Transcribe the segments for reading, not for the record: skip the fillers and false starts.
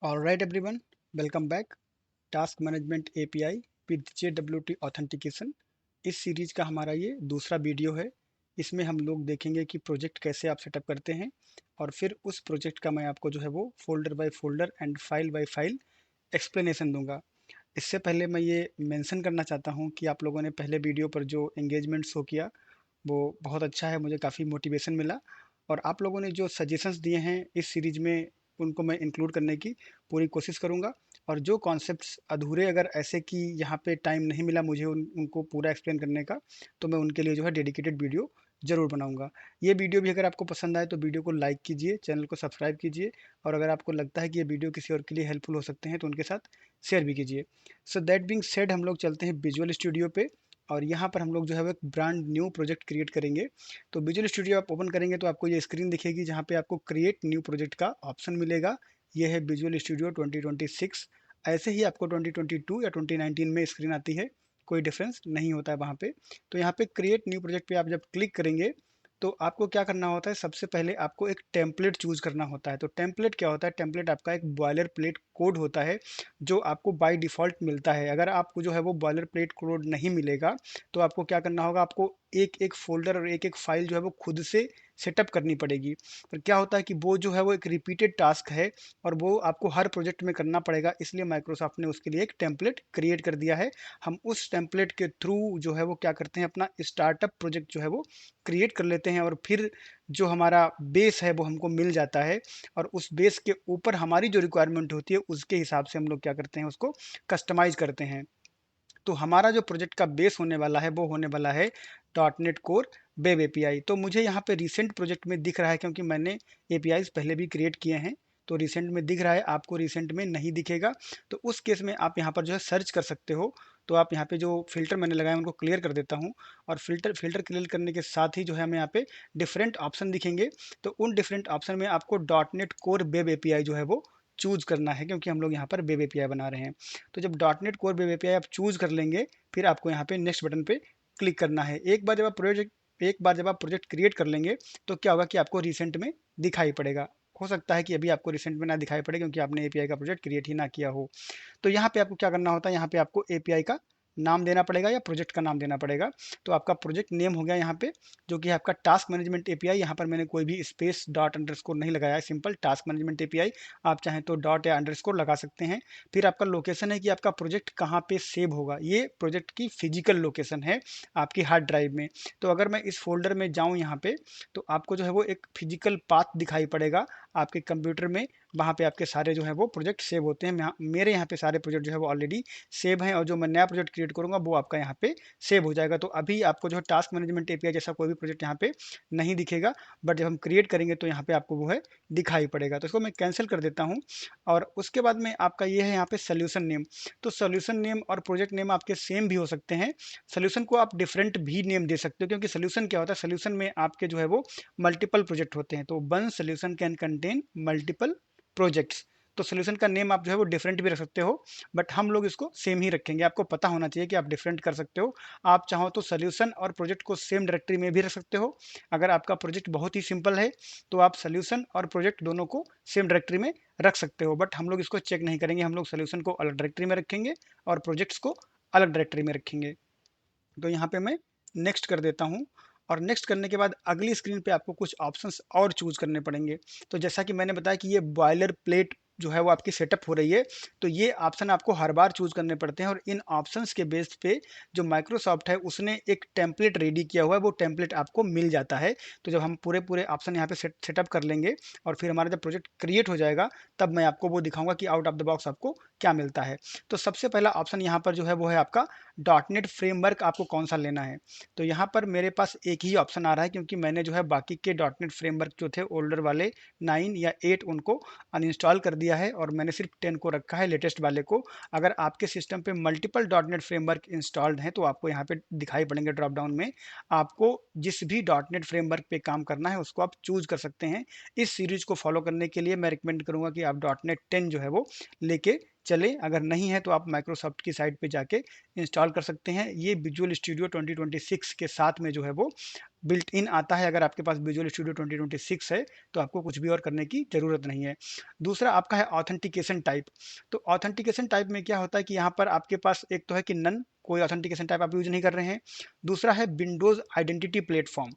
All right, everyone, welcome back. Task management API with JWT authentication. इस series का हमारा ये दूसरा वीडियो है। इसमें हम लोग देखेंगे कि प्रोजेक्ट कैसे आप सेटअप करते हैं और फिर उस प्रोजेक्ट का मैं आपको जो है वो folder by folder and file by file explanation दूंगा। इससे पहले मैं ये मेंशन करना चाहता हूँ कि आप लोगों ने पहले वीडियो पर जो एंगेजमेंट शो किया वो बहुत अच्छा है, मुझे काफ़ी मोटिवेशन मिला। और आप लोगों ने जो सजेशंस दिए हैं इस सीरीज में उनको मैं इंक्लूड करने की पूरी कोशिश करूँगा। और जो कॉन्सेप्ट्स अधूरे अगर ऐसे कि यहाँ पे टाइम नहीं मिला मुझे उनको पूरा एक्सप्लेन करने का, तो मैं उनके लिए जो है डेडिकेटेड वीडियो ज़रूर बनाऊंगा। ये वीडियो भी अगर आपको पसंद आए तो वीडियो को लाइक कीजिए, चैनल को सब्सक्राइब कीजिए, और अगर आपको लगता है कि ये वीडियो किसी और के लिए हेल्पफुल हो सकते हैं तो उनके साथ शेयर भी कीजिए। सो दैट बीइंग सेड, हम लोग चलते हैं विजुअल स्टूडियो पे। और यहाँ पर हम लोग जो है वो एक ब्रांड न्यू प्रोजेक्ट क्रिएट करेंगे। तो विजुअल स्टूडियो आप ओपन करेंगे तो आपको ये स्क्रीन दिखेगी जहाँ पे आपको क्रिएट न्यू प्रोजेक्ट का ऑप्शन मिलेगा। ये है विजुअल स्टूडियो 2026। ऐसे ही आपको 2022 या 2019 में स्क्रीन आती है, कोई डिफरेंस नहीं होता है वहाँ पे। तो यहाँ पे क्रिएट न्यू प्रोजेक्ट पे आप जब क्लिक करेंगे तो आपको क्या करना होता है, सबसे पहले आपको एक टेम्पलेट चूज करना होता है। तो टेम्पलेट क्या होता है? टेम्पलेट आपका एक बॉयलर प्लेट कोड होता है जो आपको बाय डिफ़ॉल्ट मिलता है। अगर आपको जो है वो बॉयलर प्लेट कोड नहीं मिलेगा तो आपको क्या करना होगा, आपको एक एक फ़ोल्डर और एक एक फ़ाइल जो है वो खुद से सेटअप करनी पड़ेगी। पर क्या होता है कि वो जो है वो एक रिपीटेड टास्क है और वो आपको हर प्रोजेक्ट में करना पड़ेगा, इसलिए माइक्रोसॉफ्ट ने उसके लिए एक टेम्पलेट क्रिएट कर दिया है। हम उस टेम्पलेट के थ्रू जो है वो क्या करते हैं, अपना स्टार्टअप प्रोजेक्ट जो है वो क्रिएट कर लेते हैं, और फिर जो हमारा बेस है वो हमको मिल जाता है। और उस बेस के ऊपर हमारी जो रिक्वायरमेंट होती है उसके हिसाब से हम लोग क्या करते हैं, उसको कस्टमाइज करते हैं। तो हमारा जो प्रोजेक्ट का बेस होने वाला है वो होने वाला है dot net core web API. तो मुझे यहाँ पे रिसेंट प्रोजेक्ट में दिख रहा है क्योंकि मैंने एपीआईज पहले भी क्रिएट किए हैं, तो रिसेंट में दिख रहा है, आपको रिसेंट में नहीं दिखेगा। तो उस केस में आप यहाँ पर जो है सर्च कर सकते हो। तो आप यहाँ पे जो फिल्टर मैंने लगाया उनको क्लियर कर देता हूँ। और फिल्टर फिल्टर क्लियर करने के साथ ही जो है हमें यहाँ पे डिफरेंट ऑप्शन दिखेंगे। तो उन डिफरेंट ऑप्शन में आपको dot net core web API जो है वो चूज करना है, क्योंकि हम लोग यहाँ पर वेब एपीआई बना रहे हैं। तो जब dot net core web API आप चूज कर लेंगे, फिर आपको यहाँ पे नेक्स्ट बटन पे क्लिक करना है। एक बार जब आप प्रोजेक्ट क्रिएट कर लेंगे तो क्या होगा कि आपको रिसेंट में दिखाई पड़ेगा। हो सकता है कि अभी आपको रिसेंट में ना दिखाई पड़े क्योंकि आपने एपीआई का प्रोजेक्ट क्रिएट ही ना किया हो। तो यहाँ पे आपको क्या करना होता है, यहाँ पे आपको एपीआई का नाम देना पड़ेगा या प्रोजेक्ट का नाम देना पड़ेगा। तो आपका प्रोजेक्ट नेम हो गया यहाँ पे, जो कि है आपका टास्क मैनेजमेंट एपीआई। यहाँ पर मैंने कोई भी स्पेस डॉट अंडरस्कोर नहीं लगाया है, सिंपल टास्क मैनेजमेंट एपीआई। आप चाहें तो डॉट या अंडरस्कोर लगा सकते हैं। फिर आपका लोकेशन है कि आपका प्रोजेक्ट कहाँ पे सेव होगा। ये प्रोजेक्ट की फिजिकल लोकेशन है आपकी हार्ड ड्राइव में। तो अगर मैं इस फोल्डर में जाऊँ यहाँ पे, तो आपको जो है वो एक फिजिकल पाथ दिखाई पड़ेगा आपके कंप्यूटर में। वहाँ पे आपके सारे जो है वो प्रोजेक्ट सेव होते हैं। मेरे यहाँ पे सारे प्रोजेक्ट जो है वो ऑलरेडी सेव हैं, और जो मैं नया प्रोजेक्ट क्रिएट करूँगा वो आपका यहाँ पे सेव हो जाएगा। तो अभी आपको जो है टास्क मैनेजमेंट एपीआई जैसा कोई भी प्रोजेक्ट यहाँ पे नहीं दिखेगा, बट जब हम क्रिएट करेंगे तो यहाँ पे आपको वो है दिखाई पड़ेगा। तो इसको मैं कैंसिल कर देता हूँ। और उसके बाद में आपका ये है यहाँ पे सोल्यूशन नेम। तो सोल्यूशन नेम और प्रोजेक्ट नेम आपके सेम भी हो सकते हैं। सोल्यूशन को आप डिफरेंट भी नेम दे सकते हो, क्योंकि सोल्यूशन क्या होता है, सोल्यूशन में आपके जो है वो मल्टीपल प्रोजेक्ट होते हैं। तो one solution can contain multiple projects. तो सोल्यूशन का नेम आप जो है वो डिफरेंट भी रख सकते हो, बट हम लोग इसको सेम ही रखेंगे। आपको पता होना चाहिए कि आप डिफरेंट कर सकते हो। आप चाहो तो सोल्यूशन और प्रोजेक्ट को सेम डायरेक्टरी में भी रख सकते हो। अगर आपका प्रोजेक्ट बहुत ही सिंपल है तो आप सोल्यूशन और प्रोजेक्ट दोनों को सेम डायरेक्टरी में रख सकते हो, बट हम लोग इसको चेक नहीं करेंगे। हम लोग सोल्यूशन को अलग डायरेक्टरी में रखेंगे और प्रोजेक्ट्स को अलग डायरेक्टरी में रखेंगे। तो यहाँ पे मैं नेक्स्ट कर देता हूँ। और नेक्स्ट करने के बाद अगली स्क्रीन पे आपको कुछ ऑप्शंस और चूज करने पड़ेंगे। तो जैसा कि मैंने बताया कि ये बॉयलर प्लेट जो है वो आपकी सेटअप हो रही है, तो ये ऑप्शन आपको हर बार चूज करने पड़ते हैं। और इन ऑप्शंस के बेस पे जो माइक्रोसॉफ्ट है उसने एक टेम्पलेट रेडी किया हुआ है, वो टेम्पलेट आपको मिल जाता है। तो जब हम पूरे पूरे ऑप्शन यहाँ पे सेटअप कर लेंगे और फिर हमारा जब प्रोजेक्ट क्रिएट हो जाएगा, तब मैं आपको वो दिखाऊंगा कि आउट ऑफ द बॉक्स आपको क्या मिलता है। तो सबसे पहला ऑप्शन यहाँ पर जो है वो है आपका डॉट नेट फ्रेमवर्क। आपको कौन सा लेना है? तो यहाँ पर मेरे पास एक ही ऑप्शन आ रहा है, क्योंकि मैंने जो है बाकी के डॉट नेट फ्रेमवर्क जो थे ओल्डर वाले 9 या 8 उनको अनइंस्टॉल कर दिया है, और मैंने सिर्फ 10 को रखा है, लेटेस्ट वाले को। अगर आपके सिस्टम पे multiple dot net framework installed हैं तो आपको यहाँ पे दिखाई पड़ेंगे ड्रॉप डाउन में। आपको जिस भी डॉट नेट फ्रेमवर्क पे काम करना है उसको आप चूज कर सकते हैं। इस सीरीज को फॉलो करने के लिए मैं रिकमेंड करूंगा कि आप डॉट नेट 10 जो है वो लेके चले। अगर नहीं है तो आप माइक्रोसॉफ्ट की साइट पे जाके इंस्टॉल कर सकते हैं। ये विजुअल स्टूडियो 2026 के साथ में जो है वो बिल्ट इन आता है। अगर आपके पास विजुअल स्टूडियो 2026 है तो आपको कुछ भी और करने की ज़रूरत नहीं है। दूसरा आपका है ऑथेंटिकेशन टाइप। तो ऑथेंटिकेशन टाइप में क्या होता है कि यहाँ पर आपके पास एक तो है कि नन, कोई ऑथेंटिकेशन टाइप आप यूज नहीं कर रहे हैं। दूसरा है विंडोज़ आइडेंटिटी प्लेटफॉर्म।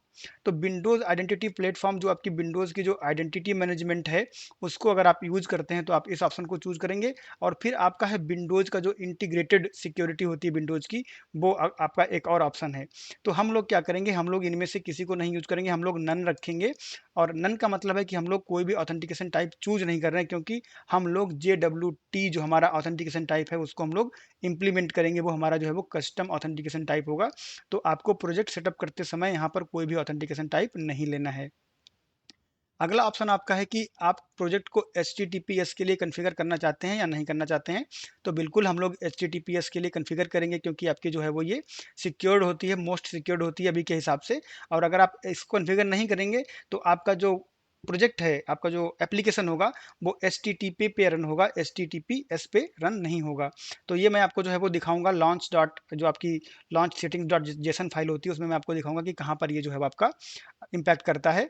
तो विंडोज़ आइडेंटिटी प्लेटफॉर्म जो आपकी विंडोज़ की जो आइडेंटिटी मैनेजमेंट है उसको अगर आप यूज करते हैं तो आप इस ऑप्शन को चूज करेंगे। और फिर आपका है विंडोज़ का जो इंटीग्रेटेड सिक्योरिटी होती है विंडोज़ की, वो आपका एक और ऑप्शन है। तो हम लोग क्या करेंगे, हम लोग इनमें से किसी को नहीं यूज करेंगे, हम लोग नन रखेंगे। और नन का मतलब है कि हम लोग कोई भी ऑथेंटिकेशन टाइप चूज नहीं कर रहे हैं, क्योंकि हम लोग JWT जो हमारा ऑथेंटिकेशन टाइप है उसको हम लोग इंप्लीमेंट करेंगे। वो हमारा जो है वो कस्टम ऑथेंटिकेशन टाइप होगा। तो आपको प्रोजेक्ट सेटअप करते समय यहाँ पर कोई भी ऑथेंटिकेशन टाइप नहीं लेना है। अगला ऑप्शन आपका है कि आप प्रोजेक्ट को HTTPS के लिए कॉन्फ़िगर करना चाहते हैं या नहीं करना चाहते हैं। तो बिल्कुल हम लोग HTTPS के लिए कॉन्फ़िगर करेंगे, क्योंकि आपकी जो है वो ये सिक्योर्ड होती है, मोस्ट सिक्योर्ड होती है अभी के हिसाब से। और अगर आप इसको कॉन्फ़िगर नहीं करेंगे तो आपका जो प्रोजेक्ट है, आपका जो एप्लीकेशन होगा वो HTTP पे रन होगा, HTTPS पे रन नहीं होगा। तो ये मैं आपको जो है वो दिखाऊंगा लॉन्च डॉट, जो आपकी launch settings dot JSON file होती है उसमें मैं आपको दिखाऊंगा कि कहाँ पर ये जो है वो आपका इम्पैक्ट करता है।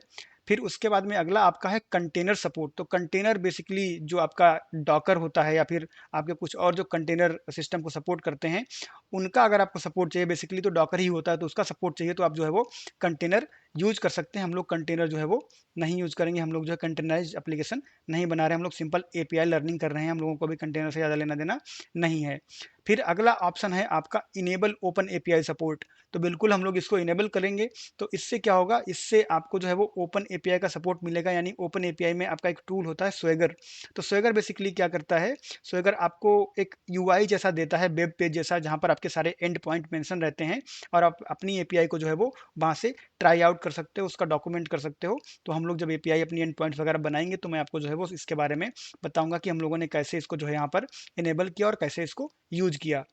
फिर उसके बाद में अगला आपका है कंटेनर सपोर्ट। तो कंटेनर बेसिकली जो आपका डॉकर होता है या फिर आपके कुछ और जो कंटेनर सिस्टम को सपोर्ट करते हैं उनका अगर आपको सपोर्ट चाहिए, बेसिकली तो डॉकर ही होता है तो उसका सपोर्ट चाहिए, तो आप जो है वो कंटेनर यूज कर सकते हैं। हम लोग कंटेनर जो है वो नहीं यूज करेंगे, हम लोग जो है कंटेनराइज एप्लीकेशन नहीं बना रहे हैं, हम लोग सिंपल एपीआई लर्निंग कर रहे हैं, हम लोगों को भी कंटेनर से ज़्यादा लेना देना नहीं है। फिर अगला ऑप्शन है आपका इनेबल ओपन एपीआई सपोर्ट। तो बिल्कुल हम लोग इसको इनेबल करेंगे। तो इससे क्या होगा, इससे आपको जो है वो ओपन एपीआई का सपोर्ट मिलेगा। यानी ओपन एपीआई में आपका एक टूल होता है स्वेगर। तो स्वेगर बेसिकली क्या करता है, स्वेगर आपको एक यूआई जैसा देता है, वेब पेज जैसा, जहां पर आपके सारे एंड पॉइंट मेंशन रहते हैं और आप अपनी एपीआई को जो है वो वहां से ट्राई आउट कर सकते हो, उसका डॉक्यूमेंट कर सकते हो। तो हम लोग जब एपीआई अपनी एंड पॉइंट्स वगैरह बनाएंगे तो मैं आपको जो है वो इसके बारे में बताऊंगा कि हम लोगों ने कैसे इसको जो है यहाँ पर इनेबल किया और कैसे इसको यूज किया।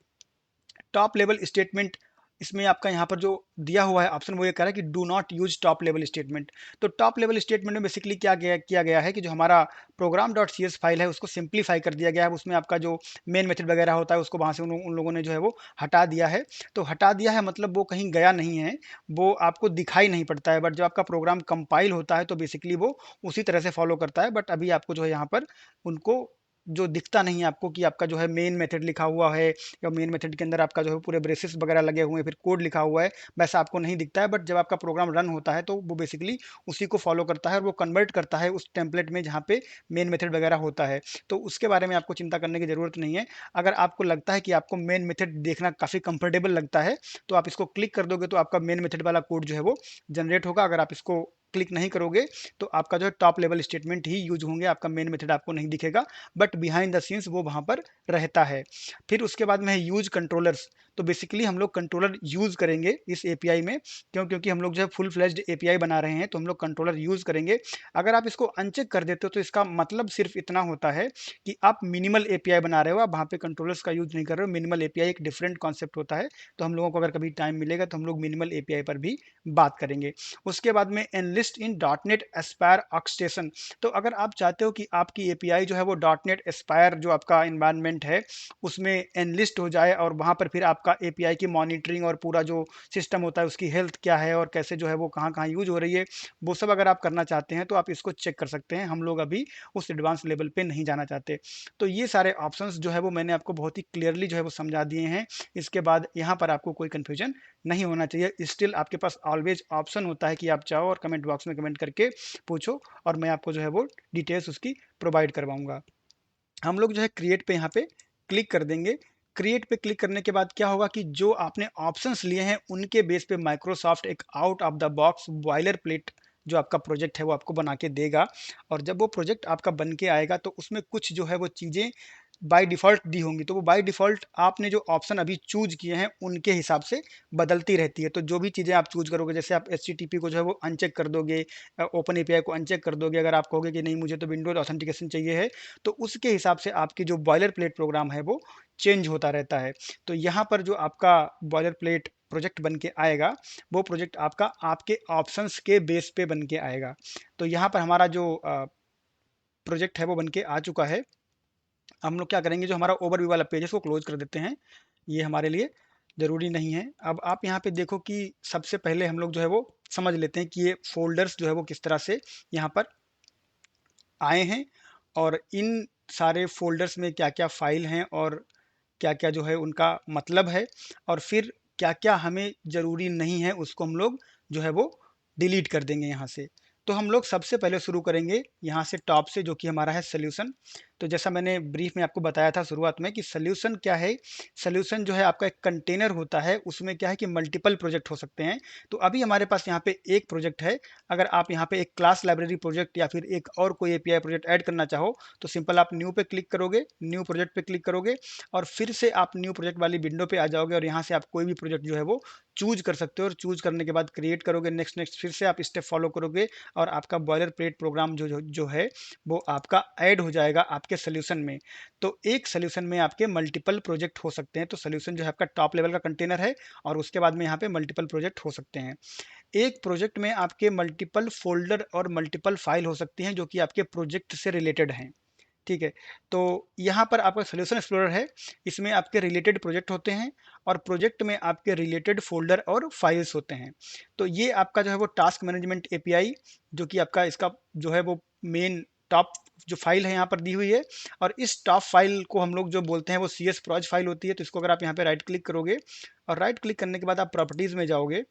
टॉप लेवल स्टेटमेंट, इसमें आपका यहाँ पर जो दिया हुआ है ऑप्शन वो ये कह रहा है कि do not use top level statement. तो टॉप लेवल स्टेटमेंट में बेसिकली क्या किया गया है कि जो हमारा program dot C S file है उसको सिंप्लीफाई कर दिया गया है। उसमें आपका जो मेन मेथड वगैरह होता है उसको वहाँ से उन लोगों ने जो है वो हटा दिया है। तो हटा दिया है मतलब वो कहीं गया नहीं है, वो आपको दिखाई नहीं पड़ता है, बट जब आपका प्रोग्राम कंपाइल होता है तो बेसिकली वो उसी तरह से फॉलो करता है। बट अभी आपको जो है यहाँ पर उनको जो दिखता नहीं है आपको कि आपका जो है मेन मेथड लिखा हुआ है या मेन मेथड के अंदर आपका जो है पूरे ब्रेसेस वगैरह लगे हुए हैं, फिर कोड लिखा हुआ है, वैसा आपको नहीं दिखता है। बट जब आपका प्रोग्राम रन होता है तो वो बेसिकली उसी को फॉलो करता है और वो कन्वर्ट करता है उस टेम्पलेट में जहाँ पे मेन मेथड वगैरह होता है। तो उसके बारे में आपको चिंता करने की ज़रूरत नहीं है। अगर आपको लगता है कि आपको मेन मेथड देखना काफ़ी कंफर्टेबल लगता है तो आप इसको क्लिक कर दोगे तो आपका मेन मेथड वाला कोड जो है वो जनरेट होगा। अगर आप इसको क्लिक नहीं करोगे तो आपका जो है टॉप लेवल स्टेटमेंट ही यूज होंगे, आपका मेन मेथड आपको नहीं दिखेगा, बट बिहाइंड द सीन्स वो वहाँ पर रहता है। फिर उसके बाद में है यूज कंट्रोलर्स। तो बेसिकली हम लोग कंट्रोलर यूज करेंगे इस एपीआई में, क्योंकि हम लोग जो है फुल फ्लेज्ड एपीआई बना रहे हैं तो हम लोग कंट्रोलर यूज करेंगे। अगर आप इसको अनचेक कर देते हो तो इसका मतलब सिर्फ इतना होता है कि आप मिनिमल एपीआई बना रहे हो, आप वहाँ पे कंट्रोलर्स का यूज नहीं कर रहे हो। मिनिमल एपीआई एक डिफरेंट कॉन्सेप्ट होता है। तो हम लोगों को अगर कभी टाइम मिलेगा तो हम लोग मिनिमल एपीआई पर भी बात करेंगे। उसके बाद में enlist in dot net aspire ऑक्सटेशन। तो अगर आप चाहते हो कि आपकी एपीआई जो है वो डॉट नेट एस्पायर जो आपका इन्वायरमेंट है उसमें एनलिस्ट हो जाए और वहाँ पर फिर आपका एपीआई की मॉनिटरिंग और पूरा जो सिस्टम होता है उसकी हेल्थ क्या है और कैसे जो है वो कहाँ कहाँ यूज हो रही है, वो सब अगर आप करना चाहते हैं तो आप इसको चेक कर सकते हैं। हम लोग अभी उस एडवांस लेवल पे नहीं जाना चाहते। तो ये सारे ऑप्शंस जो है वो मैंने आपको बहुत ही क्लियरली जो है वो समझा दिए हैं। इसके बाद यहाँ पर आपको कोई कन्फ्यूजन नहीं होना चाहिए। स्टिल आपके पास ऑलवेज ऑप्शन होता है कि आप चाहो और कमेंट बॉक्स में कमेंट करके पूछो और मैं आपको जो है वो डिटेल्स उसकी प्रोवाइड करवाऊंगा। हम लोग जो है क्रिएट पे यहाँ पे क्लिक कर देंगे। क्रिएट पे क्लिक करने के बाद क्या होगा कि जो आपने ऑप्शंस लिए हैं उनके बेस पे माइक्रोसॉफ्ट एक out of the box boiler plate जो आपका प्रोजेक्ट है वो आपको बना के देगा। और जब वो प्रोजेक्ट आपका बन के आएगा तो उसमें कुछ जो है वो चीज़ें बाय डिफ़ॉल्ट दी होंगी। तो वो बाय डिफ़ॉल्ट आपने जो ऑप्शन अभी चूज़ किए हैं उनके हिसाब से बदलती रहती है। तो जो भी चीज़ें आप चूज़ करोगे, जैसे आप एचटीटीपी को जो है वो अनचेक कर दोगे, ओपन एपीआई को अनचेक कर दोगे, अगर आप कहोगे कि नहीं मुझे तो विंडोज़ ऑथेंटिकेशन चाहिए है, तो उसके हिसाब से आपकी जो बॉयलर प्लेट प्रोग्राम है वो चेंज होता रहता है। तो यहाँ पर जो आपका बॉयलर प्लेट प्रोजेक्ट बन के आएगा वो प्रोजेक्ट आपका आपके ऑप्शंस के बेस पे बन के आएगा। तो यहाँ पर हमारा जो प्रोजेक्ट है वो बन के आ चुका है। हम लोग क्या करेंगे, जो हमारा ओवरव्यू वाला पेज है उसको क्लोज कर देते हैं ये हमारे लिए। ज़रूरी नहीं है। अब आप यहाँ पे देखो कि सबसे पहले हम लोग जो है वो समझ लेते हैं कि ये फ़ोल्डर्स जो है वो किस तरह से यहाँ पर आए हैं, और इन सारे फ़ोल्डर्स में क्या-क्या फ़ाइल हैं और क्या-क्या जो है उनका मतलब है, और फिर क्या-क्या हमें ज़रूरी नहीं है उसको हम लोग जो है वो डिलीट कर देंगे यहाँ से। तो हम लोग सबसे पहले शुरू करेंगे यहाँ से टॉप से, जो कि हमारा है सॉल्यूशन। तो जैसा मैंने ब्रीफ में आपको बताया था शुरुआत में कि सॉल्यूशन क्या है, सॉल्यूशन जो है आपका एक कंटेनर होता है, उसमें क्या है कि मल्टीपल प्रोजेक्ट हो सकते हैं। तो अभी हमारे पास यहाँ पे एक प्रोजेक्ट है। अगर आप यहाँ पे एक क्लास लाइब्रेरी प्रोजेक्ट या फिर एक और कोई एपीआई प्रोजेक्ट ऐड करना चाहो, तो सिंपल आप न्यू पे क्लिक करोगे, न्यू प्रोजेक्ट पे क्लिक करोगे, और फिर से आप न्यू प्रोजेक्ट वाली विंडो पे आ जाओगे, और यहाँ से आप कोई भी प्रोजेक्ट जो है वो चूज कर सकते हो, और चूज करने के बाद क्रिएट करोगे, नेक्स्ट नेक्स्ट, फिर से आप स्टेप फॉलो करोगे, और आपका बॉयलर प्लेट प्रोग्राम जो है वो आपका ऐड हो जाएगा आपके सोल्यूशन में। तो एक सोल्यूशन में आपके मल्टीपल प्रोजेक्ट हो सकते हैं। तो सोल्यूशन जो है आपका टॉप लेवल का कंटेनर है, और उसके बाद में यहाँ पे मल्टीपल प्रोजेक्ट हो सकते हैं। एक प्रोजेक्ट में आपके मल्टीपल फोल्डर और मल्टीपल फाइल हो सकती हैं, जो कि आपके प्रोजेक्ट से रिलेटेड हैं। ठीक है। तो यहाँ पर आपका सॉल्यूशन एक्सप्लोरर है, इसमें आपके रिलेटेड प्रोजेक्ट होते हैं, और प्रोजेक्ट में आपके रिलेटेड फोल्डर और फाइल्स होते हैं। तो ये आपका जो है वो टास्क मैनेजमेंट एपीआई, जो कि आपका इसका जो है वो मेन टॉप जो फाइल है यहाँ पर दी हुई है। और इस टॉप फाइल को हम लोग जो बोलते हैं वो सी एस प्रोज फाइल होती है। तो इसको अगर आप यहाँ पे राइट क्लिक करोगे, और राइट क्लिक करने के बाद आप प्रॉपर्टीज में जाओगे,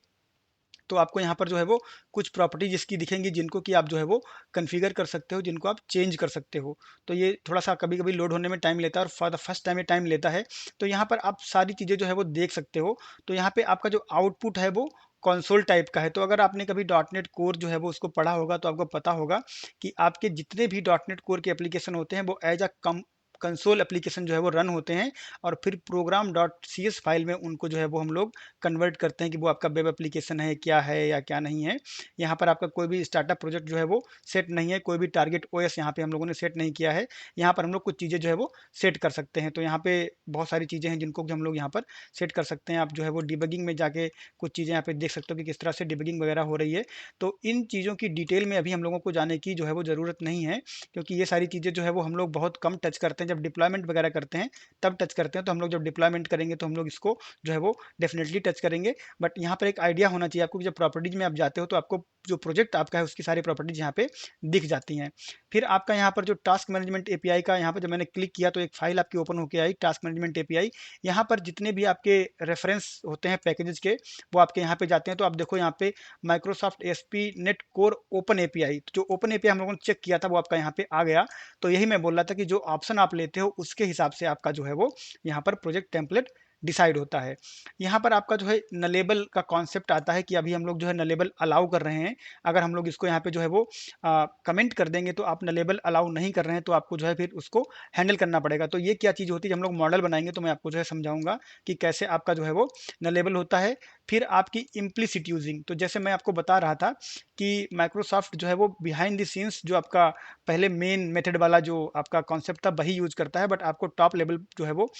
तो आपको यहाँ पर जो है वो कुछ प्रॉपर्टी जिसकी दिखेंगी, जिनको कि आप जो है वो कॉन्फ़िगर कर सकते हो, जिनको आप चेंज कर सकते हो। तो ये थोड़ा-सा कभी-कभी लोड होने में टाइम लेता है, और फॉर द फर्स्ट टाइम ये टाइम लेता है। तो यहाँ पर आप सारी चीज़ें जो है वो देख सकते हो। तो यहाँ पे आपका जो आउटपुट है वो कंसोल टाइप का है। तो अगर आपने कभी डॉट नेट कोर जो है वो उसको पढ़ा होगा, तो आपको पता होगा कि आपके जितने भी डॉट नेट कोर के एप्लीकेशन होते हैं वो as a come console application जो है वो रन होते हैं, और फिर program dot C S file में उनको जो है वो हम लोग कन्वर्ट करते हैं कि वो आपका वेब एप्लीकेशन है, क्या है या क्या नहीं है। यहाँ पर आपका कोई भी स्टार्टअप प्रोजेक्ट जो है वो सेट नहीं है, कोई भी टारगेट ओएस यहाँ पे हम लोगों ने सेट नहीं किया है। यहाँ पर हम लोग कुछ चीज़ें जो है वो सेट कर सकते हैं। तो यहाँ पे बहुत सारी चीज़ें हैं जिनको कि हम लोग यहाँ पर सेट कर सकते हैं। आप जो है वो डिबगिंग में जाके कुछ चीज़ें यहाँ पे देख सकते हो कि किस तरह से डिबगिंग वगैरह हो रही है। तो इन चीज़ों की डिटेल में अभी हम लोगों को जाने की जो है वो ज़रूरत नहीं है, क्योंकि ये सारी चीज़ें जो है वो हम लोग बहुत कम टच करते हैं। जब डिप्लॉयमेंट वगैरह करते हैं तब टच करते हैं। तो हम लोग जब डिप्लॉयमेंट करेंगे तो हम लोग इसको जो है वो डेफिनेटली टच करेंगे। बट यहाँ पर एक आइडिया होना चाहिए आपको कि जब प्रॉपर्टीज में आप जाते हो, तो आपको जो प्रोजेक्ट आपका है उसकी सारी प्रॉपर्टीज यहाँ पे दिख जाती हैं। फिर आपका यहाँ पर जो टास्क मैनेजमेंट एपीआई का, यहाँ पर जब मैंने क्लिक किया तो एक फाइल आपकी ओपन होकर आई, टास्क मैनेजमेंट एपीआई। यहाँ पर जितने भी आपके रेफरेंस होते हैं पैकेजेस के, वो आपके यहाँ पे जाते हैं। तो आप देखो यहाँ पे Microsoft SP net core open API, जो ओपन एपीआई हम लोगों ने चेक किया था वो आपका यहाँ पे आ गया। तो यही मैं बोल रहा था कि जो ऑप्शन आप लेते हो उसके हिसाब से आपका जो है वो यहाँ पर प्रोजेक्ट टेम्पलेट डिसाइड होता है। यहाँ पर आपका जो है नलेबल का कॉन्सेप्ट आता है कि अभी हम लोग जो है नलेबल अलाउ कर रहे हैं। अगर हम लोग इसको यहाँ पे जो है वो कमेंट कर देंगे तो आप नलेबल अलाउ नहीं कर रहे हैं, तो आपको जो है फिर उसको हैंडल करना पड़ेगा। तो ये क्या चीज़ होती है, हम लोग मॉडल बनाएंगे तो मैं आपको जो है समझाऊंगा कि कैसे आपका जो है वो नलेबल होता है। फिर आपकी इम्प्लिसिट यूजिंग, तो जैसे मैं आपको बता रहा था कि माइक्रोसॉफ्ट जो है वो बिहाइंड द सीन्स जो आपका पहले मेन मेथड वाला जो आपका कॉन्सेप्ट था वही यूज करता है, बट आपको टॉप लेवल जो है वो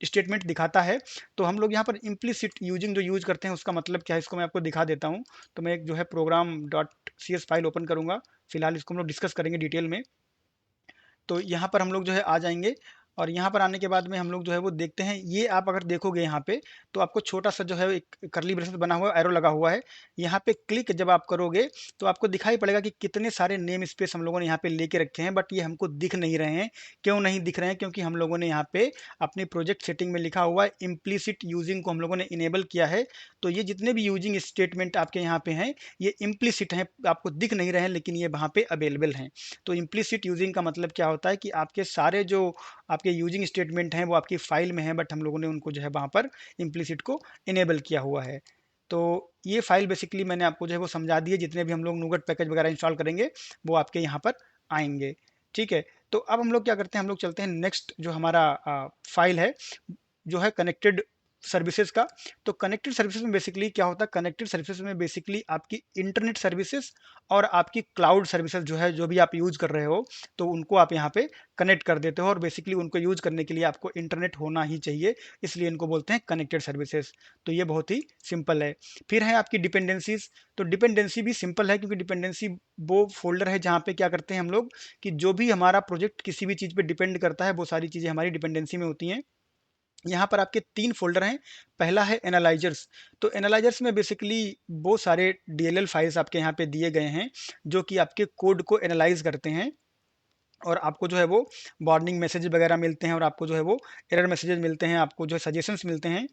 स्टेटमेंट दिखाता है। तो हम लोग यहाँ पर इम्प्लिसिट यूजिंग जो यूज करते हैं उसका मतलब क्या है, इसको मैं आपको दिखा देता हूँ। तो मैं एक जो है program dot C S file open करूंगा। फिलहाल इसको हम लोग डिस्कस करेंगे डिटेल में। तो यहाँ पर हम लोग जो है आ जाएंगे, और यहाँ पर आने के बाद में हम लोग जो है वो देखते हैं। ये आप अगर देखोगे यहाँ पे, तो आपको छोटा सा जो है एक करली ब्रेसेस बना हुआ एरो लगा हुआ है। यहाँ पे क्लिक जब आप करोगे तो आपको दिखाई पड़ेगा कि कितने सारे नेम स्पेस हम लोगों ने यहाँ पे लेके रखे हैं, बट ये हमको दिख नहीं रहे हैं। क्यों नहीं दिख रहे हैं? क्योंकि हम लोगों ने यहाँ पे अपनी प्रोजेक्ट सेटिंग में लिखा हुआ है इम्प्लीसिट यूजिंग को हम लोगों ने इनेबल किया है। तो ये जितने भी यूजिंग स्टेटमेंट आपके यहाँ पे हैं, ये इम्प्लीसिट हैं, आपको दिख नहीं रहे हैं, लेकिन ये वहाँ पे अवेलेबल हैं। तो इम्प्लिसिट यूजिंग का मतलब क्या होता है कि आपके सारे जो आपके यूजिंग स्टेटमेंट हैं वो आपकी फाइल में हैं, बट हम लोगों ने उनको जो है वहाँ पर इम्प्लिसिट को इनेबल किया हुआ है। तो ये फाइल बेसिकली मैंने आपको जो है वो समझा दी है। जितने भी हम लोग नूगट पैकेज वगैरह इंस्टॉल करेंगे वो आपके यहाँ पर आएंगे। ठीक है। तो अब हम लोग क्या करते हैं, हम लोग चलते हैं नेक्स्ट जो हमारा फाइल है, जो है कनेक्टेड सर्विसेज का। तो कनेक्टेड सर्विसेज में बेसिकली क्या होता है, कनेक्टेड सर्विसेज में बेसिकली आपकी इंटरनेट सर्विसेज और आपकी क्लाउड सर्विसेज जो है, जो भी आप यूज कर रहे हो, तो उनको आप यहाँ पे कनेक्ट कर देते हो। और बेसिकली उनको यूज करने के लिए आपको इंटरनेट होना ही चाहिए, इसलिए इनको बोलते हैं कनेक्टेड सर्विसेज। तो ये बहुत ही सिंपल है। फिर है आपकी डिपेंडेंसीज। तो डिपेंडेंसी भी सिंपल है, क्योंकि डिपेंडेंसी वो फोल्डर है जहाँ पे क्या करते हैं हम लोग कि जो भी हमारा प्रोजेक्ट किसी भी चीज़ पे डिपेंड करता है वो सारी चीज़ें हमारी डिपेंडेंसी में होती हैं। यहाँ पर आपके 3 फ़ोल्डर हैं। पहला है एनालाइज़र्स। तो एनालाइज़र्स में बेसिकली वो सारे डीएलएल फाइल्स आपके यहाँ पे दिए गए हैं, जो कि आपके कोड को एनालाइज़ करते हैं और आपको जो है वो वार्निंग मैसेज वगैरह मिलते हैं और आपको जो है वो एरर मैसेजेस मिलते हैं, आपको जो है सजेशंस मिलते हैं।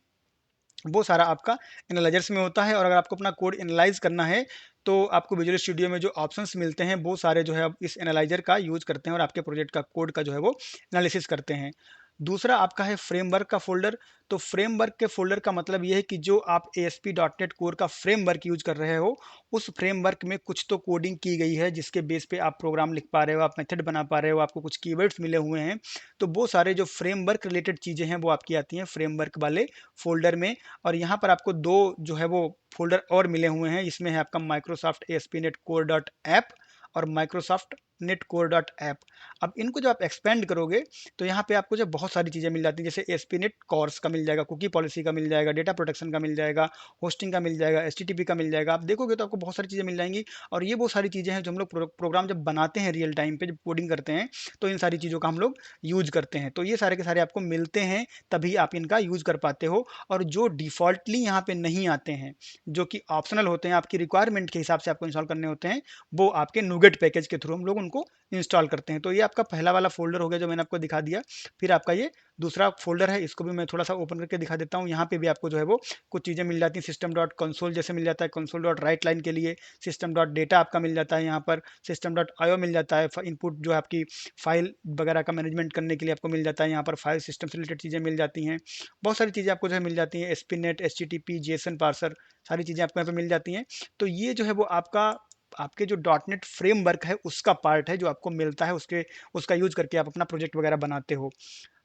वो सारा आपका एनालाइज़र्स में होता है और अगर आपको अपना कोड एनालाइज़ करना है, तो आपको विजुअल स्टूडियो में जो ऑप्शंस मिलते हैं, वो सारे जो है आप इस एनालाइज़र का यूज़ करते हैं और आपके प्रोजेक्ट का कोड का जो है वो एनालिसिस करते हैं। दूसरा आपका है फ्रेमवर्क का फ़ोल्डर। तो फ्रेमवर्क के फ़ोल्डर का मतलब ये है कि जो आप ASP.NET कोर का फ्रेमवर्क यूज़ कर रहे हो, उस फ्रेमवर्क में कुछ तो कोडिंग की गई है, जिसके बेस पे आप प्रोग्राम लिख पा रहे हो, आप मेथड बना पा रहे हो, आपको कुछ कीवर्ड्स मिले हुए हैं। तो वो सारे जो फ्रेमवर्क रिलेटेड चीज़ें हैं, वो आपकी आती हैं फ्रेमवर्क वाले फ़ोल्डर में। और यहाँ पर आपको 2 जो है वो फ़ोल्डर और मिले हुए हैं। इसमें है आपका Microsoft ASP.NET Core dot app और Microsoft net core dot app. अब इनको जब आप एक्सपेंड करोगे, तो यहाँ पे आपको जो बहुत सारी चीज़ें मिल जाती हैं, जैसे ASP.NET कोर्स का मिल जाएगा, कुकी पॉलिसी का मिल जाएगा, डेटा प्रोटेक्शन का मिल जाएगा, होस्टिंग का मिल जाएगा, HTTP का मिल जाएगा। आप देखोगे तो आपको बहुत सारी चीज़ें मिल जाएंगी और ये वो सारी चीज़ें हैं जो हम लोग प्रोग्राम जब बनाते हैं रियल टाइम पे, जब कोडिंग करते हैं, तो इन सारी चीज़ों का हम लोग यूज करते हैं। तो ये सारे के सारे आपको मिलते हैं, तभी आप इनका यूज कर पाते हो। और जो डिफ़ॉल्टली यहाँ पे नहीं आते हैं, जो कि ऑप्शनल होते हैं, आपकी रिक्वायरमेंट के हिसाब से आपको इंस्टॉल करने होते हैं, वो आपके नूगेट पैकेज के थ्रू हम लोग उनको इंस्टॉल करते हैं। तो ये आपका पहला वाला फ़ोल्डर हो गया जो मैंने आपको दिखा दिया। फिर आपका ये दूसरा फ़ोल्डर है, इसको भी मैं थोड़ा-सा ओपन करके दिखा देता हूँ। यहाँ पे भी आपको जो है वो कुछ चीज़ें मिल जाती हैं, सिस्टम डॉट कंसोल जैसे मिल जाता है, कंसोल डॉट राइट लाइन के लिए, सिस्टम डॉट डेटा आपका मिल जाता है यहाँ पर, सिस्टम डॉट आईओ मिल जाता है, फ इनपुट जो है आपकी फ़ाइल वगैरह का मैनेजमेंट करने के लिए आपको मिल जाता है, यहाँ पर फाइल सिस्टम से रिलेटेड चीज़ें मिल जाती हैं। बहुत सारी चीज़ें आपको जो है मिल जाती हैं, एसपीनेट, एचटीटीपी, जेसन पार्सर, सारी चीज़ें आपको यहाँ पे मिल जाती हैं। तो ये जो है वो आपका आपके जो डॉट नेट फ्रेमवर्क है उसका पार्ट है, जो आपको मिलता है, उसके उसका यूज करके आप अपना प्रोजेक्ट वगैरह बनाते हो।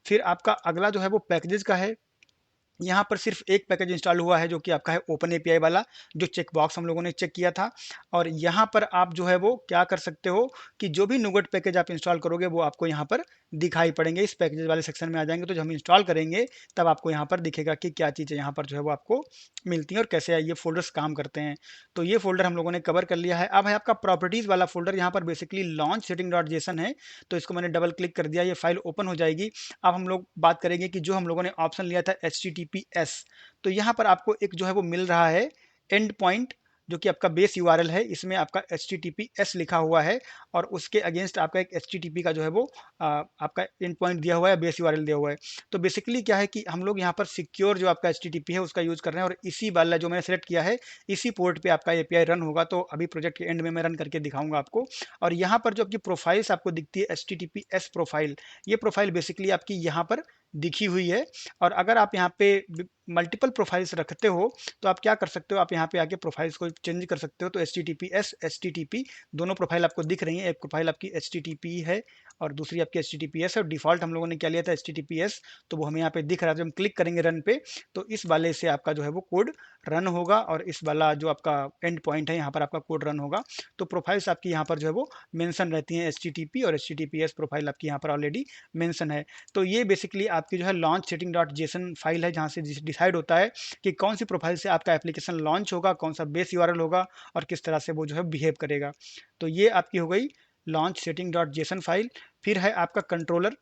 फिर आपका अगला जो है वो पैकेजेस का है। यहाँ पर सिर्फ एक पैकेज इंस्टॉल हुआ है, जो कि आपका है ओपन एपीआई वाला, जो चेक बॉक्स हम लोगों ने चेक किया था। और यहाँ पर आप जो है वो क्या कर सकते हो कि जो भी नुगेट पैकेज आप इंस्टॉल करोगे, वो आपको यहाँ पर दिखाई पड़ेंगे। इस पैकेज वाले सेक्शन में आ जाएंगे, तो जब हम इंस्टॉल करेंगे, तब आपको यहाँ पर दिखेगा कि क्या चीज़ें यहाँ पर जो है वो आपको मिलती हैं और कैसे ये फोल्डर्स काम करते हैं। तो ये फोल्डर हम लोगों ने कवर कर लिया है। अब है आपका प्रॉपर्टीज़ वाला फोल्डर। यहाँ पर basically launch setting dot JSON है, तो इसको मैंने डबल क्लिक कर दिया, ये फाइल ओपन हो जाएगी। अब हम लोग बात करेंगे कि जो हम लोगों ने ऑप्शन लिया था HTTPS, तो यहाँ पर आपको एक जो है वो मिल रहा है एंड पॉइंट, जो कि आपका बेस यूआरएल है, इसमें आपका HTTPS लिखा हुआ है और उसके अगेंस्ट आपका एक HTTP का जो है वो आपका एंड पॉइंट दिया हुआ है, बेस यूआरएल दिया हुआ है। तो बेसिकली क्या है कि हम लोग यहाँ पर सिक्योर जो आपका HTTP है उसका यूज कर रहे हैं और इसी वाला जो मैंने सेलेक्ट किया है, इसी पोर्ट पे आपका एपीआई रन होगा। तो अभी प्रोजेक्ट के एंड में मैं रन करके दिखाऊंगा आपको। और यहाँ पर जो आपकी प्रोफाइल्स आपको दिखती है, HTTPS प्रोफाइल, ये प्रोफाइल बेसिकली आपकी यहाँ पर दिखी हुई है। और अगर आप यहाँ पे मल्टीपल प्रोफाइल्स रखते हो, तो आप क्या कर सकते हो, आप यहाँ पे आके प्रोफाइल्स को चेंज कर सकते हो। तो HTTPS HTTP दोनों प्रोफाइल आपको दिख रही हैं। एक प्रोफाइल आपकी HTTP है और दूसरी आपकी HTTPS है। और डिफॉल्ट हम लोगों ने क्या लिया था, HTTPS, तो वो हमें यहाँ पे दिख रहा है। जब हम क्लिक करेंगे रन पे, तो इस वाले से आपका जो है वो कोड रन होगा और इस वाला जो आपका एंड पॉइंट है, यहाँ पर आपका कोड रन होगा। तो प्रोफाइल्स आपकी यहाँ पर जो है वो मेंशन रहती हैं, HTTP और HTTPS प्रोफाइल आपकी यहाँ पर ऑलरेडी मेंशन है। तो ये बेसिकली आपकी जो है launch setting dot JSON file है, जहाँ से डिसाइड होता है कि कौन सी प्रोफाइल से आपका एप्लीकेशन लॉन्च होगा, कौन सा बेस यूआरएल होगा और किस तरह से वो जो है बिहेव करेगा। तो ये आपकी हो गई launch setting dot JSON file. फिर है आपका कंट्रोलर।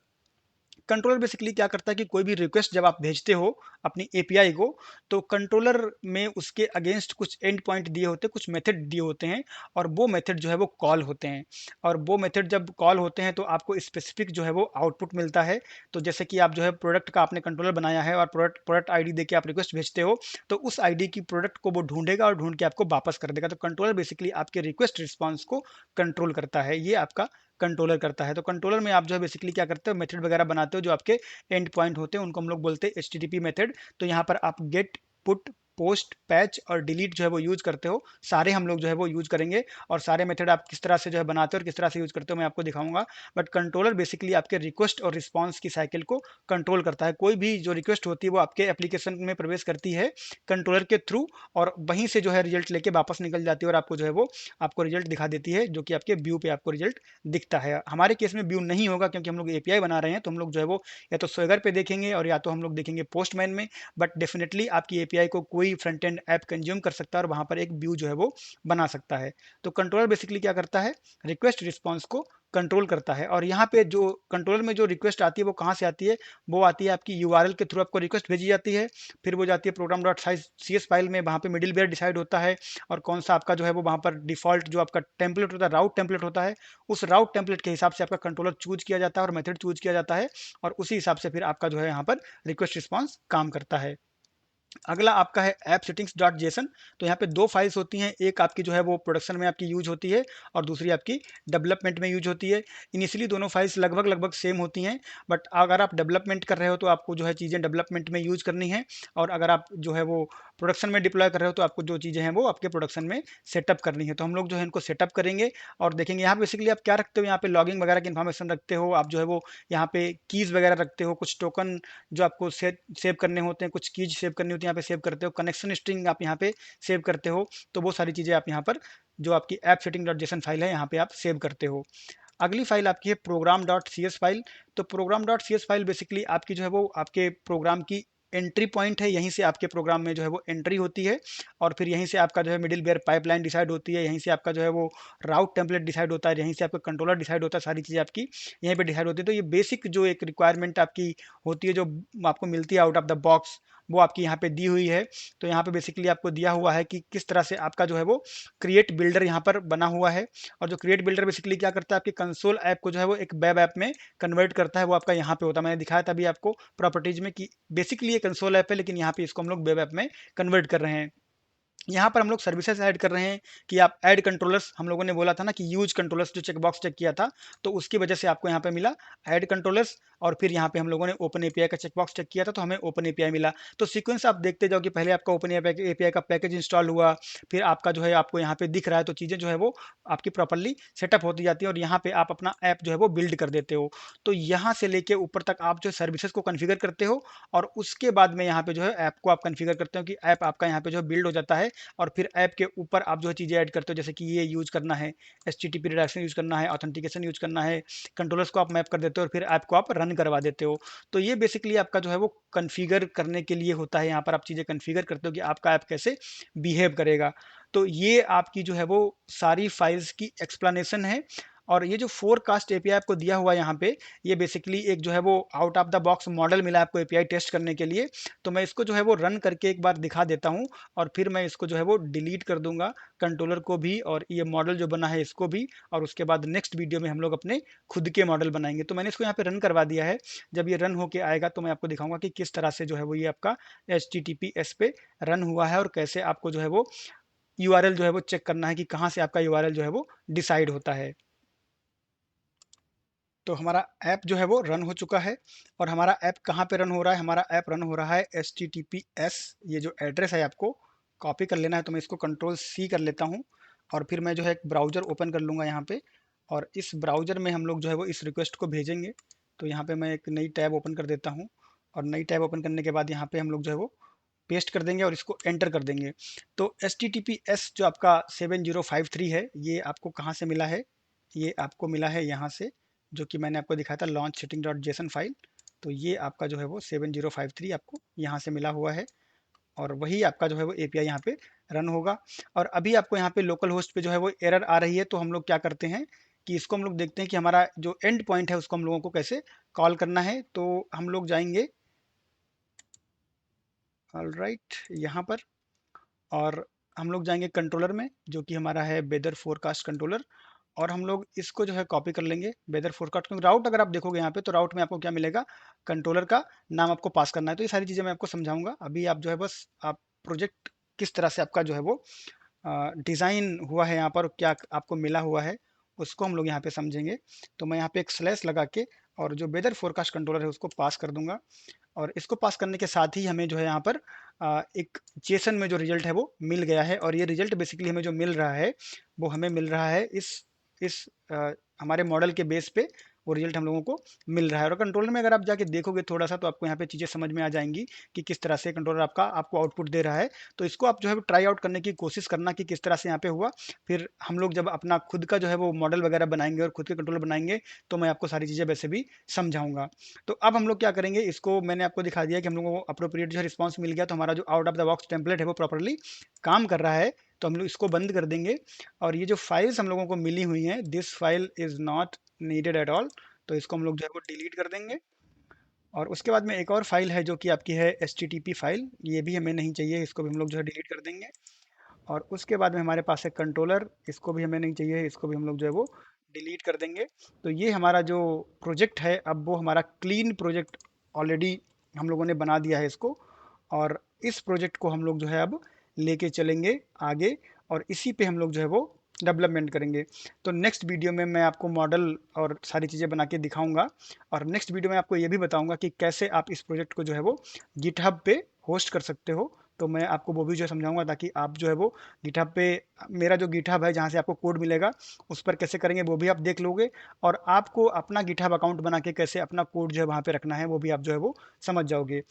कंट्रोलर बेसिकली क्या करता है कि कोई भी रिक्वेस्ट जब आप भेजते हो अपनी एपीआई को, तो कंट्रोलर में उसके अगेंस्ट कुछ एंड पॉइंट दिए होते हैं, कुछ मेथड दिए होते हैं और वो मेथड जो है वो कॉल होते हैं। और वो मेथड जब कॉल होते हैं, तो आपको स्पेसिफिक जो है वो आउटपुट मिलता है। तो जैसे कि आप जो है प्रोडक्ट का आपने कंट्रोलर बनाया है और प्रोडक्ट आईडी देके आप रिक्वेस्ट भेजते हो, तो उस आईडी की प्रोडक्ट को वो ढूंढेगा और ढूंढ के आपको वापस कर देगा। तो कंट्रोलर बेसिकली आपके रिक्वेस्ट रिस्पॉन्स को कंट्रोल करता है, ये आपका कंट्रोलर करता है। तो कंट्रोलर में आप जो है बेसिकली क्या करते हो, मेथड वगैरह बनाते हो, जो आपके एंड पॉइंट होते हैं उनको हम लोग बोलते हैं HTTP मेथड। तो यहाँ पर आप गेट, पुट, पोस्ट, पैच और डिलीट जो है वो यूज करते हो, सारे हम लोग जो है वो यूज करेंगे। और सारे मेथड आप किस तरह से जो है बनाते हो और किस तरह से यूज करते हो, मैं आपको दिखाऊंगा। बट कंट्रोलर बेसिकली आपके रिक्वेस्ट और रिस्पॉन्स की साइकिल को कंट्रोल करता है। कोई भी जो रिक्वेस्ट होती है वो आपके एप्लीकेशन में प्रवेश करती है कंट्रोलर के थ्रू, और वहीं से जो है रिजल्ट लेके वापस निकल जाती है और आपको जो है वो आपको रिजल्ट दिखा देती है, जो कि आपके व्यू पे आपको रिजल्ट दिखता है। हमारे केस में व्यू नहीं होगा, क्योंकि हम लोग एपीआई बना रहे हैं, तो हम लोग जो है वो या तो स्वेगर पे देखेंगे और या तो हम लोग देखेंगे पोस्टमैन में। बट डेफिनेटली आपकी एपीआई को कोई फ्रंट एंड ऐप कंज्यूम कर सकता है और वहां पर एक व्यू जो है वो बना सकता है। तो कंट्रोलर बेसिकली क्या करता है, रिक्वेस्ट रिस्पॉन्स को कंट्रोल करता है। और यहाँ पे जो कंट्रोलर में जो रिक्वेस्ट आती है वो कहाँ से आती है, वो आती है आपकी यूआरएल के थ्रू आपको रिक्वेस्ट भेजी जाती है, फिर वो जाती है program dot C S file में, वहाँ पे मिडिल वेयर डिसाइड होता है और कौन सा आपका जो है वो वहाँ पर डिफॉल्ट जो आपका टेम्पलेट होता है, राउट टेम्पलेट होता है, उस राउट टेम्पलेट के हिसाब से आपका कंट्रोलर चूज किया जाता है और मेथड चूज किया जाता है, और उसी हिसाब से फिर आपका जो है यहाँ पर रिक्वेस्ट रिस्पॉन्स काम करता है। अगला आपका है ऐप सेटिंग्स डॉट जेसन। तो यहाँ पे दो फाइल्स होती हैं, एक आपकी जो है वो प्रोडक्शन में आपकी यूज होती है और दूसरी आपकी डेवलपमेंट में यूज होती है। इनिशियली दोनों फाइल्स लगभग लगभग सेम होती हैं, बट अगर आप डेवलपमेंट कर रहे हो तो आपको जो है चीज़ें डेवलपमेंट में यूज करनी है, और अगर आप जो है वो प्रोडक्शन में डिप्लॉय कर रहे हो तो आपको जो चीज़ें हैं वो आपके प्रोडक्शन में सेटअप करनी है। तो हम लोग जो है इनको सेटअप करेंगे और देखेंगे। यहाँ बेसिकली आप क्या रखते हो, यहाँ पे लॉगिंग वगैरह की इन्फॉर्मेशन रखते हो, आप जो है वो यहाँ पे कीज़ वगैरह रखते हो, कुछ टोकन जो आपको सेव करने होते हैं, कुछ कीज सेव करनी होती है यहाँ पे सेव करते हो, कनेक्शन स्ट्रिंग आप यहाँ पे सेव करते हो। तो वो सारी चीज़ें आप यहाँ पर जो आपकी app setting dot JSON file है यहाँ पे आप सेव करते हो। अगली फाइल आपकी है program dot C S file. तो program dot C S file basically आपकी जो है वो आपके प्रोग्राम की एंट्री पॉइंट है, यहीं से आपके प्रोग्राम में जो है वो एंट्री होती है, और फिर यहीं से आपका जो है मिडिल वेयर पाइपलाइन डिसाइड होती है, यहीं से आपका जो है वो राउट टेम्पलेट डिसाइड होता है, यहीं से आपका कंट्रोलर डिसाइड होता है, सारी चीज़ें आपकी यहीं पे डिसाइड होती है। तो ये बेसिक जो एक रिक्वायरमेंट आपकी होती है, जो आपको मिलती है आउट ऑफ द बॉक्स, वो आपकी यहाँ पे दी हुई है। तो यहाँ पे बेसिकली आपको दिया हुआ है कि किस तरह से आपका जो है वो क्रिएट बिल्डर यहाँ पर बना हुआ है, और जो क्रिएट बिल्डर बेसिकली क्या करता है, आपके कंसोल ऐप को जो है वो एक वेब ऐप में कन्वर्ट करता है, वो आपका यहाँ पे होता है। मैंने दिखाया था अभी आपको प्रॉपर्टीज में कि बेसिकली ये कंसोल ऐप है, लेकिन यहाँ पे इसको हम लोग वेब ऐप में कन्वर्ट कर रहे हैं। यहाँ पर हम लोग सर्विसेज ऐड कर रहे हैं कि आप ऐड कंट्रोलर्स, हम लोगों ने बोला था ना कि यूज कंट्रोलर्स जो चेक बॉक्स चेक किया था, तो उसकी वजह से आपको यहाँ पे मिला ऐड कंट्रोलर्स। और फिर यहाँ पे हम लोगों ने ओपन एपीआई का चेक बॉक्स चेक किया था, तो हमें ओपन एपीआई मिला। तो सीक्वेंस आप देखते जाओ कि पहले आपका ओपन एपीआई का पैकेज इंस्टॉल हुआ, फिर आपका जो है आपको यहाँ पे दिख रहा है, तो चीज़ें जो है वो आपकी प्रॉपरली सेटअप होती जाती है, और यहाँ पे आप अपना ऐप जो है वो बिल्ड कर देते हो। तो यहाँ से लेके ऊपर तक आप जो सर्विसेज को कन्फिगर करते हो, और उसके बाद में यहाँ पे जो है ऐप को आप कन्फिगर करते हो कि ऐप आपका यहाँ पे जो है बिल्ड हो जाता है, और फिर ऐप के ऊपर आप जो है चीज़ें ऐड करते हो, जैसे कि ये यूज करना है, H T T P reduction use करना है, ऑथेंटिकेशन यूज करना है, कंट्रोलर्स को आप मैप कर देते हो और फिर ऐप को आप रन करवा देते हो। तो ये बेसिकली आपका जो है वो कन्फिगर करने के लिए होता है, यहाँ पर आप चीज़ें कन्फिगर करते हो कि आपका ऐप कैसे बिहेव करेगा। तो ये आपकी जो है वो सारी फाइल्स की एक्सप्लेनेशन है। और ये जो फोरकास्ट एपीआई आपको दिया हुआ है यहाँ पे, ये बेसिकली एक जो है वो out of the box model मिला आपको एपीआई टेस्ट करने के लिए। तो मैं इसको जो है वो रन करके एक बार दिखा देता हूँ, और फिर मैं इसको जो है वो डिलीट कर दूंगा, कंट्रोलर को भी और ये मॉडल जो बना है इसको भी, और उसके बाद नेक्स्ट वीडियो में हम लोग अपने खुद के मॉडल बनाएंगे। तो मैंने इसको यहाँ पे रन करवा दिया है। जब ये रन होके आएगा तो मैं आपको दिखाऊंगा कि किस तरह से जो है वो ये आपका HTTPS पे रन हुआ है, और कैसे आपको जो है वो यूआरएल जो है वो चेक करना है कि कहाँ से आपका यूआरएल जो है वो डिसाइड होता है। तो हमारा ऐप जो है वो रन हो चुका है, और हमारा ऐप कहाँ पे रन हो रहा है, हमारा ऐप रन हो रहा है HTTPS। ये जो एड्रेस है आपको कॉपी कर लेना है, तो मैं इसको कंट्रोल C कर लेता हूँ, और फिर मैं जो है एक ब्राउज़र ओपन कर लूँगा यहाँ पे, और इस ब्राउज़र में हम लोग जो है वो इस रिक्वेस्ट को भेजेंगे। तो यहाँ पे मैं एक नई टैब ओपन कर देता हूँ, और नई टैब ओपन करने के बाद यहाँ पे हम लोग जो है वो पेस्ट कर देंगे और इसको एंटर कर देंगे। तो HTTPS जो आपका 7053 है, ये आपको कहाँ से मिला है, ये आपको मिला है यहाँ से, जो कि मैंने आपको दिखाया था launch setting dot JSON file. तो ये आपका जो है वो 7053 आपको यहाँ से मिला हुआ है, और वही आपका जो है वो एपीआई यहाँ पे रन होगा। और अभी आपको यहाँ पे लोकल होस्ट पे जो है वो एरर आ रही है, तो हम लोग क्या करते हैं कि इसको हम लोग देखते हैं कि हमारा जो एंड पॉइंट है उसको हम लोगों को कैसे कॉल करना है। तो हम लोग जाएंगे ऑलराइट यहाँ पर, और हम लोग जाएंगे कंट्रोलर में, जो कि हमारा है वेदर फोरकास्ट कंट्रोलर, और हम लोग इसको जो है कॉपी कर लेंगे वेदर फोरकास्ट। क्योंकि राउट अगर आप देखोगे यहाँ पे, तो राउट में आपको क्या मिलेगा, कंट्रोलर का नाम आपको पास करना है। तो ये सारी चीज़ें मैं आपको समझाऊंगा। अभी आप जो है बस आप प्रोजेक्ट किस तरह से आपका जो है वो डिज़ाइन हुआ है यहाँ पर, क्या आपको मिला हुआ है, उसको हम लोग यहाँ पे समझेंगे। तो मैं यहाँ पे एक स्लैश लगा के और जो वेदर फोरकास्ट कंट्रोलर है उसको पास कर दूंगा, और इसको पास करने के साथ ही हमें जो है यहाँ पर एक जेसन में जो रिजल्ट है वो मिल गया है। और ये रिजल्ट बेसिकली हमें जो मिल रहा है, वो हमें मिल रहा है इस हमारे मॉडल के बेस पे वो रिजल्ट हम लोगों को मिल रहा है। और कंट्रोलर में अगर आप जाके देखोगे थोड़ा सा, तो आपको यहाँ पे चीज़ें समझ में आ जाएंगी कि किस तरह से कंट्रोलर आपका आपको आउटपुट दे रहा है। तो इसको आप जो है ट्राई आउट करने की कोशिश करना कि किस तरह से यहाँ पे हुआ। फिर हम लोग जब अपना खुद का जो है वो मॉडल वगैरह बनाएंगे और खुद के कंट्रोलर बनाएंगे, तो मैं आपको सारी चीज़ें वैसे भी समझाऊंगा। तो अब हम लोग क्या करेंगे, इसको मैंने आपको दिखा दिया कि हम लोगों को अप्रोप्रिएट जो है रिस्पॉन्स मिल गया, तो हमारा जो out of the box template है वो प्रॉपरली काम कर रहा है। तो हम लोग इसको बंद कर देंगे, और ये जो फाइल्स हम लोगों को मिली हुई हैं, this file is not needed at all. तो इसको हम लोग जो है वो डिलीट कर देंगे। और उसके बाद में एक और फाइल है जो कि आपकी है HTTP फाइल, ये भी हमें नहीं चाहिए, इसको भी हम लोग जो है डिलीट कर देंगे। और उसके बाद में हमारे पास है कंट्रोलर, इसको भी हमें नहीं चाहिए, इसको भी हम लोग जो है वो डिलीट कर देंगे। तो ये हमारा जो प्रोजेक्ट है, अब वो हमारा क्लीन प्रोजेक्ट ऑलरेडी हम लोगों ने बना दिया है इसको। और इस प्रोजेक्ट को हम लोग जो है अब लेके चलेंगे आगे, और इसी पे हम लोग जो है वो डेवलपमेंट करेंगे। तो नेक्स्ट वीडियो में मैं आपको मॉडल और सारी चीज़ें बना के दिखाऊंगा। और नेक्स्ट वीडियो में आपको ये भी बताऊंगा कि कैसे आप इस प्रोजेक्ट को जो है वो गिटहब पे होस्ट कर सकते हो। तो मैं आपको वो भी जो है समझाऊंगा, ताकि आप जो है वो गिटहब पे, मेरा जो गिटहब है जहाँ से आपको कोड मिलेगा, उस पर कैसे करेंगे वो भी आप देख लोगे। और आपको अपना गिटहब अकाउंट बना के कैसे अपना कोड जो है वहाँ पे रखना है, वो भी आप जो है वो समझ जाओगे।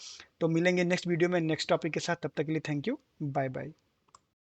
तो मिलेंगे नेक्स्ट वीडियो में नेक्स्ट टॉपिक के साथ, तब तक के लिए थैंक यू, बाय बाय।